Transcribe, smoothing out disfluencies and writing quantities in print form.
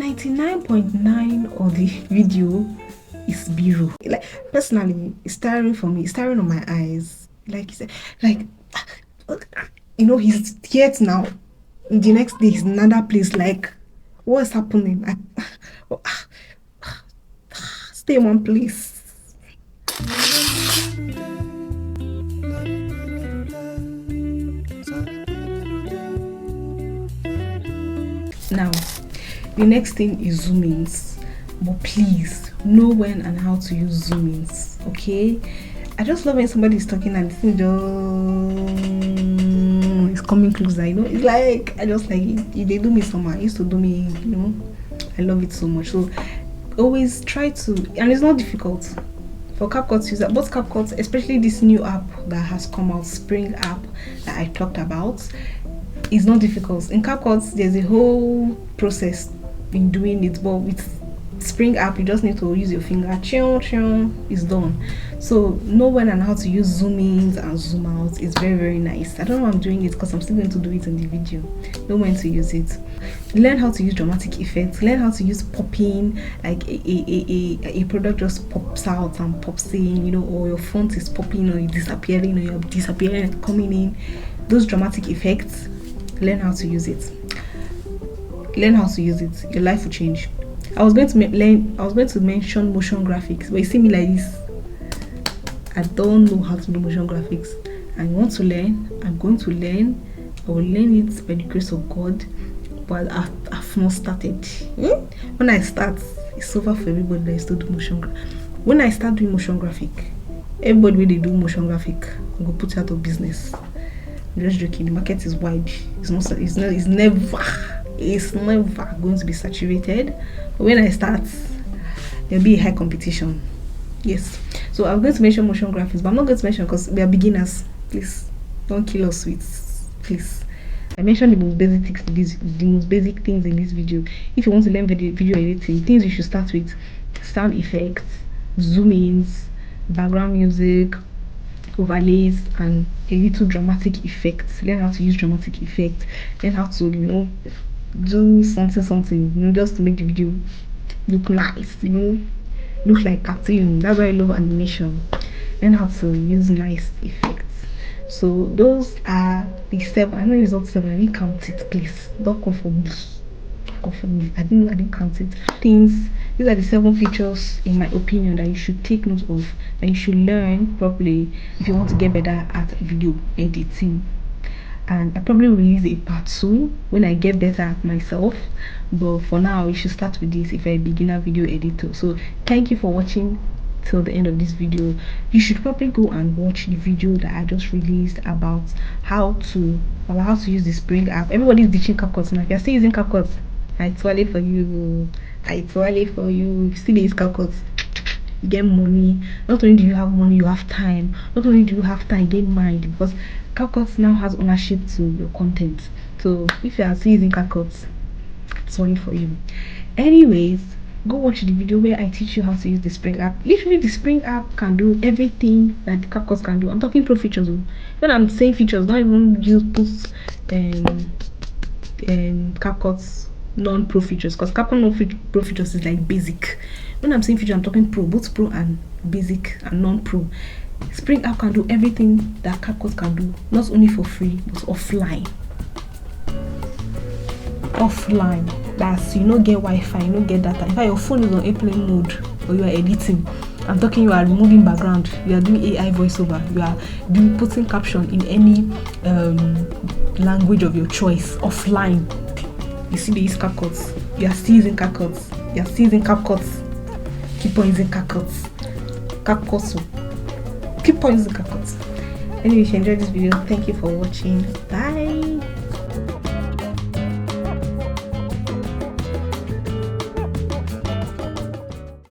99.9 of the video is B-roll. Like, personally, it's tiring for me. It's tiring on my eyes. Like you said, like, you know, he's yet now. The next day, he's in another place. Like, what's happening? Stay in one place. Now, the next thing is zoom ins, but please know when and how to use zoom ins. Okay, I just love when somebody is talking and the thing is coming closer. You know, it's like I just like it. They do me somehow. It used to do me. You know, I love it so much. So always try to, and it's not difficult for CapCut user. Both CapCut, especially this new app that has come out, Spring app that I talked about. It's not difficult. In CapCut, there's a whole process in doing it, but with Spring app, you just need to use your finger. It's done. So know when and how to use zoom ins and zoom out. It's very, very nice. I don't know why I'm doing it because I'm still going to do it in the video. Know when to use it. Learn how to use dramatic effects. Learn how to use popping, like a product just pops out and pops in, you know, or your font is popping or disappearing, or you're disappearing and coming in. Those dramatic effects, learn how to use it. Learn how to use it. Your life will change. I was going to mention motion graphics, but you see me like this. I don't know how to do motion graphics. I want to learn. I'm going to learn. I will learn it by the grace of God, but I've not started. When I start, it's over for everybody that is to do motion. When I start doing motion graphic, everybody when they do motion graphic, I'm gonna put it out of business. I'm just joking. The market is wide. It's never going to be saturated. But when I start, there'll be a high competition. Yes. So I'm going to mention motion graphics, but I'm not going to mention because we are beginners. Please don't kill us with. Please. I mentioned the most basic things in this video. If you want to learn video editing, things you should start with: sound effects, zoom ins, background music, overlays, and a little dramatic effects. Learn how to use dramatic effects. Learn how to, you know, do something, you know, just to make the video look nice, you know, look like cartoon. That's why I love animation. Learn how to use nice effects. So those are the 7. I know it's not 7. I didn't count it. Please don't come for me. I didn't count it. Things. These are the 7 features, in my opinion, that you should take note of, that you should learn properly if you want to get better at video editing. And I probably will release a part 2 when I get better at myself, but for now you should start with this if you're a beginner video editor. So thank you for watching till the end of this video. You should probably go and watch the video that I just released about how to use the Spring app. Everybody's ditching CapCut now. If you're still using CapCut, I twirly for you. Still use CapCut, you get money. Not only do you have money, you have time. Not only do you have time, you get mind, because CapCut now has ownership to your content. So if you are still using CapCut, sorry for you. Anyways, go watch the video where I teach you how to use the Spring app. Literally, the Spring app can do everything that the CapCut can do. I'm talking pro features. When I'm saying features, not even use CapCut's non-pro features, because CapCut non-pro features is like basic. When I'm saying feature, I'm talking pro, both pro and basic and non-pro. Spring app can do everything that CapCut can do, not only for free but offline. That's, you don't get Wi-Fi, you don't get data. In fact, your phone is on airplane mode, or you are editing. I'm talking, you are removing background, you are doing AI voiceover, you are putting caption in any language of your choice offline. You see, they use CapCut. You are still using CapCut. You are still using CapCut. Keep on using CapCut. Keep on using CapCut. Anyway, if you enjoyed this video, thank you for watching. Bye.